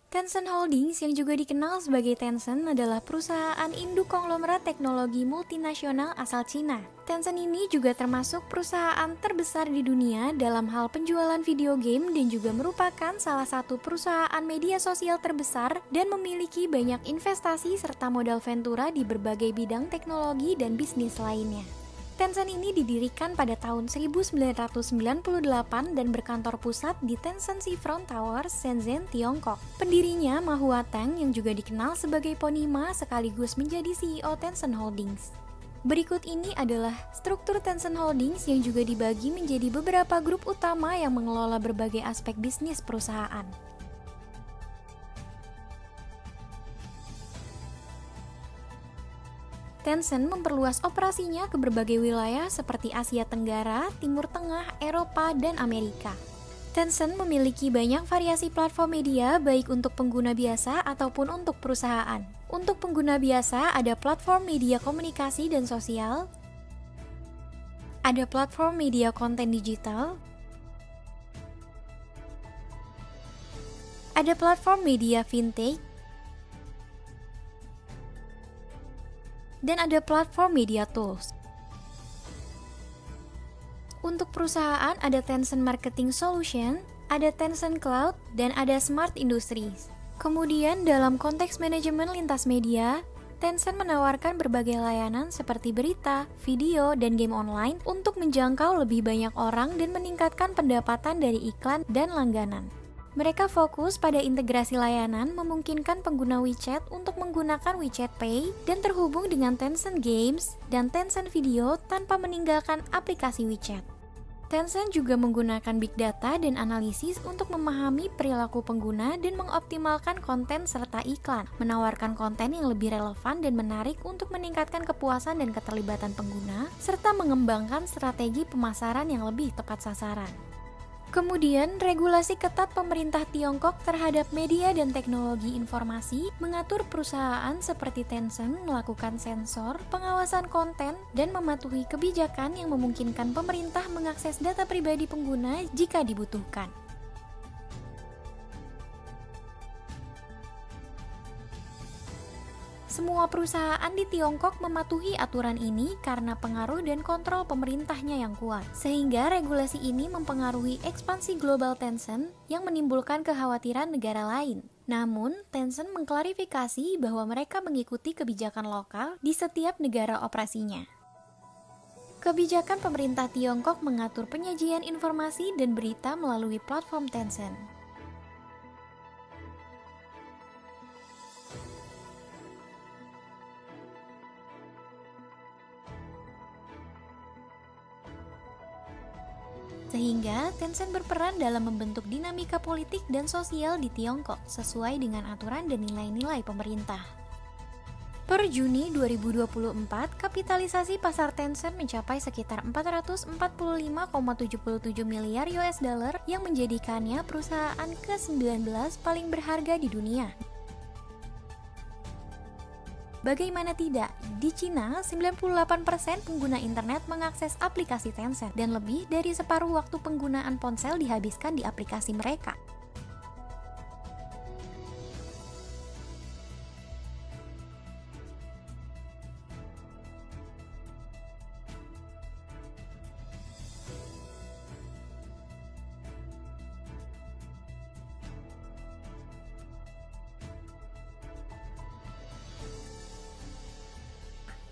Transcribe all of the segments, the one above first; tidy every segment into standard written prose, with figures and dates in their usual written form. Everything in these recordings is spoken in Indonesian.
Tencent Holdings yang juga dikenal sebagai Tencent adalah perusahaan induk konglomerat teknologi multinasional asal Cina. Tencent ini juga termasuk perusahaan terbesar di dunia dalam hal penjualan video game dan juga merupakan salah satu perusahaan media sosial terbesar dan memiliki banyak investasi serta modal ventura di berbagai bidang teknologi dan bisnis lainnya. Tencent ini didirikan pada tahun 1998 dan berkantor pusat di Tencent Seafront Tower, Shenzhen, Tiongkok. Pendirinya Ma Huateng yang juga dikenal sebagai Pony Ma sekaligus menjadi CEO Tencent Holdings. Berikut ini adalah struktur Tencent Holdings yang juga dibagi menjadi beberapa grup utama yang mengelola berbagai aspek bisnis perusahaan. Tencent memperluas operasinya ke berbagai wilayah seperti Asia Tenggara, Timur Tengah, Eropa, dan Amerika. Tencent memiliki banyak variasi platform media baik untuk pengguna biasa ataupun untuk perusahaan. Untuk pengguna biasa ada platform media komunikasi dan sosial, ada platform media konten digital, ada platform media fintech, dan ada platform media tools. Untuk perusahaan ada Tencent Marketing Solution, ada Tencent Cloud, dan ada Smart Industries. Kemudian dalam konteks manajemen lintas media, Tencent menawarkan berbagai layanan seperti berita, video, dan game online untuk menjangkau lebih banyak orang dan meningkatkan pendapatan dari iklan dan langganan. Mereka fokus pada integrasi layanan memungkinkan pengguna WeChat untuk menggunakan WeChat Pay dan terhubung dengan Tencent Games dan Tencent Video tanpa meninggalkan aplikasi WeChat. Tencent juga menggunakan big data dan analisis untuk memahami perilaku pengguna dan mengoptimalkan konten serta iklan, menawarkan konten yang lebih relevan dan menarik untuk meningkatkan kepuasan dan keterlibatan pengguna, serta mengembangkan strategi pemasaran yang lebih tepat sasaran. Kemudian, regulasi ketat pemerintah Tiongkok terhadap media dan teknologi informasi mengatur perusahaan seperti Tencent melakukan sensor, pengawasan konten, dan mematuhi kebijakan yang memungkinkan pemerintah mengakses data pribadi pengguna jika dibutuhkan. Semua perusahaan di Tiongkok mematuhi aturan ini karena pengaruh dan kontrol pemerintahnya yang kuat. Sehingga regulasi ini mempengaruhi ekspansi global Tencent yang menimbulkan kekhawatiran negara lain. Namun, Tencent mengklarifikasi bahwa mereka mengikuti kebijakan lokal di setiap negara operasinya. Kebijakan pemerintah Tiongkok mengatur penyajian informasi dan berita melalui platform Tencent. Sehingga Tencent berperan dalam membentuk dinamika politik dan sosial di Tiongkok sesuai dengan aturan dan nilai-nilai pemerintah. Per Juni 2024, kapitalisasi pasar Tencent mencapai sekitar 445,77 miliar US dollar yang menjadikannya perusahaan ke-19 paling berharga di dunia. Bagaimana tidak, di Cina 98% pengguna internet mengakses aplikasi Tencent dan lebih dari separuh waktu penggunaan ponsel dihabiskan di aplikasi mereka.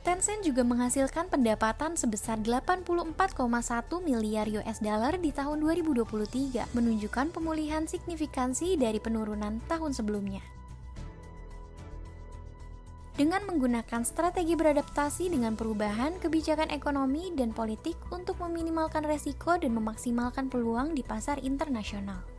Tencent juga menghasilkan pendapatan sebesar 84,1 miliar US dollar di tahun 2023, menunjukkan pemulihan signifikansi dari penurunan tahun sebelumnya. Dengan menggunakan strategi beradaptasi dengan perubahan kebijakan ekonomi dan politik untuk meminimalkan resiko dan memaksimalkan peluang di pasar internasional.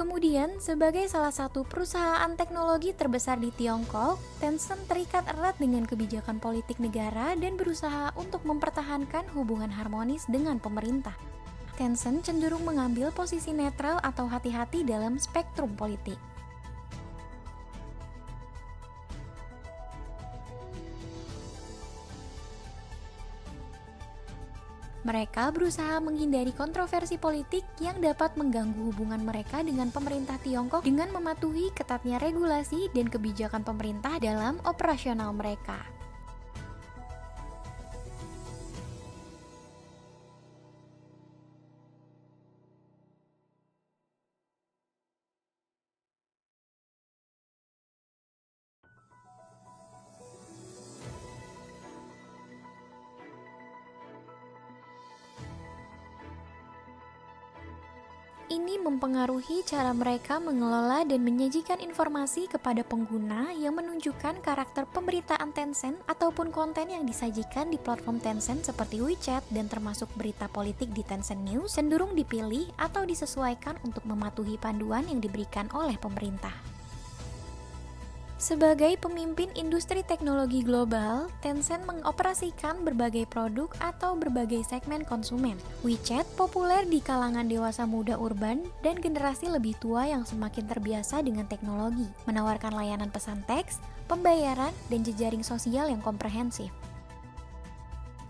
Kemudian, sebagai salah satu perusahaan teknologi terbesar di Tiongkok, Tencent terikat erat dengan kebijakan politik negara dan berusaha untuk mempertahankan hubungan harmonis dengan pemerintah. Tencent cenderung mengambil posisi netral atau hati-hati dalam spektrum politik. Mereka berusaha menghindari kontroversi politik yang dapat mengganggu hubungan mereka dengan pemerintah Tiongkok dengan mematuhi ketatnya regulasi dan kebijakan pemerintah dalam operasional mereka. Ini mempengaruhi cara mereka mengelola dan menyajikan informasi kepada pengguna yang menunjukkan karakter pemberitaan Tencent ataupun konten yang disajikan di platform Tencent seperti WeChat dan termasuk berita politik di Tencent News cenderung dipilih atau disesuaikan untuk mematuhi panduan yang diberikan oleh pemerintah. Sebagai pemimpin industri teknologi global, Tencent mengoperasikan berbagai produk atau berbagai segmen konsumen. WeChat populer di kalangan dewasa muda urban dan generasi lebih tua yang semakin terbiasa dengan teknologi, menawarkan layanan pesan teks, pembayaran, dan jejaring sosial yang komprehensif.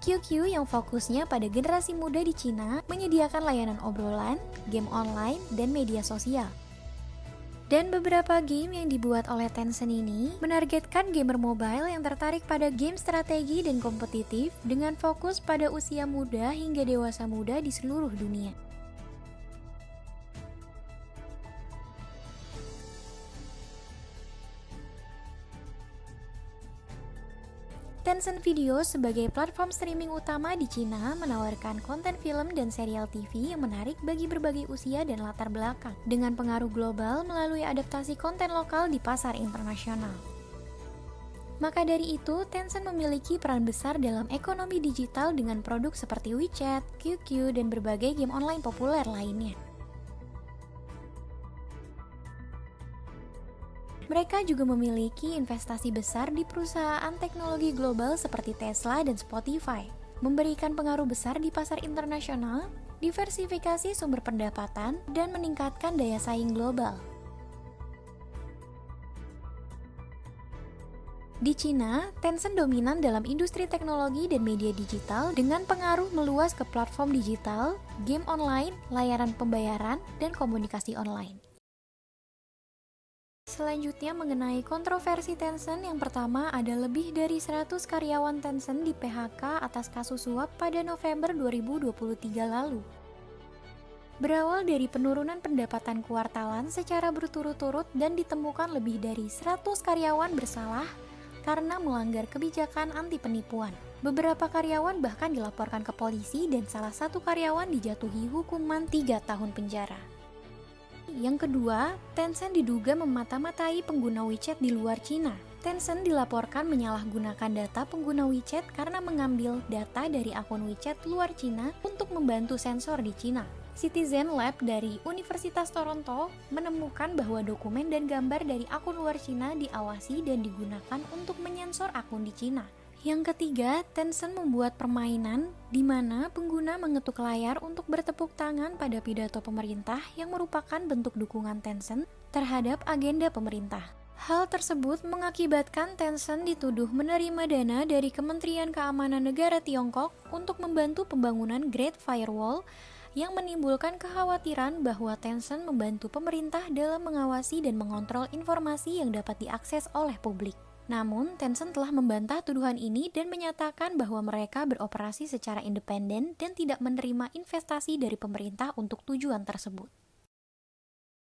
QQ yang fokusnya pada generasi muda di Cina menyediakan layanan obrolan, game online, dan media sosial. Dan beberapa game yang dibuat oleh Tencent ini menargetkan gamer mobile yang tertarik pada game strategi dan kompetitif dengan fokus pada usia muda hingga dewasa muda di seluruh dunia. Tencent Video sebagai platform streaming utama di Cina menawarkan konten film dan serial TV yang menarik bagi berbagai usia dan latar belakang, dengan pengaruh global melalui adaptasi konten lokal di pasar internasional. Maka dari itu, Tencent memiliki peran besar dalam ekonomi digital dengan produk seperti WeChat, QQ, dan berbagai game online populer lainnya. Mereka juga memiliki investasi besar di perusahaan teknologi global seperti Tesla dan Spotify, memberikan pengaruh besar di pasar internasional, diversifikasi sumber pendapatan, dan meningkatkan daya saing global. Di Cina, Tencent dominan dalam industri teknologi dan media digital dengan pengaruh meluas ke platform digital, game online, layanan pembayaran, dan komunikasi online. Selanjutnya mengenai kontroversi Tencent, yang pertama ada lebih dari 100 karyawan Tencent di PHK atas kasus suap pada November 2023 lalu. Berawal dari penurunan pendapatan kuartalan secara berturut-turut dan ditemukan lebih dari 100 karyawan bersalah karena melanggar kebijakan anti penipuan. Beberapa karyawan bahkan dilaporkan ke polisi dan salah satu karyawan dijatuhi hukuman 3 tahun penjara. Yang kedua, Tencent diduga memata-matai pengguna WeChat di luar Cina. Tencent dilaporkan menyalahgunakan data pengguna WeChat karena mengambil data dari akun WeChat luar Cina untuk membantu sensor di Cina. Citizen Lab dari Universitas Toronto menemukan bahwa dokumen dan gambar dari akun luar Cina diawasi dan digunakan untuk menyensor akun di Cina. Yang ketiga, Tencent membuat permainan di mana pengguna mengetuk layar untuk bertepuk tangan pada pidato pemerintah yang merupakan bentuk dukungan Tencent terhadap agenda pemerintah. Hal tersebut mengakibatkan Tencent dituduh menerima dana dari Kementerian Keamanan Negara Tiongkok untuk membantu pembangunan Great Firewall yang menimbulkan kekhawatiran bahwa Tencent membantu pemerintah dalam mengawasi dan mengontrol informasi yang dapat diakses oleh publik. Namun, Tencent telah membantah tuduhan ini dan menyatakan bahwa mereka beroperasi secara independen dan tidak menerima investasi dari pemerintah untuk tujuan tersebut.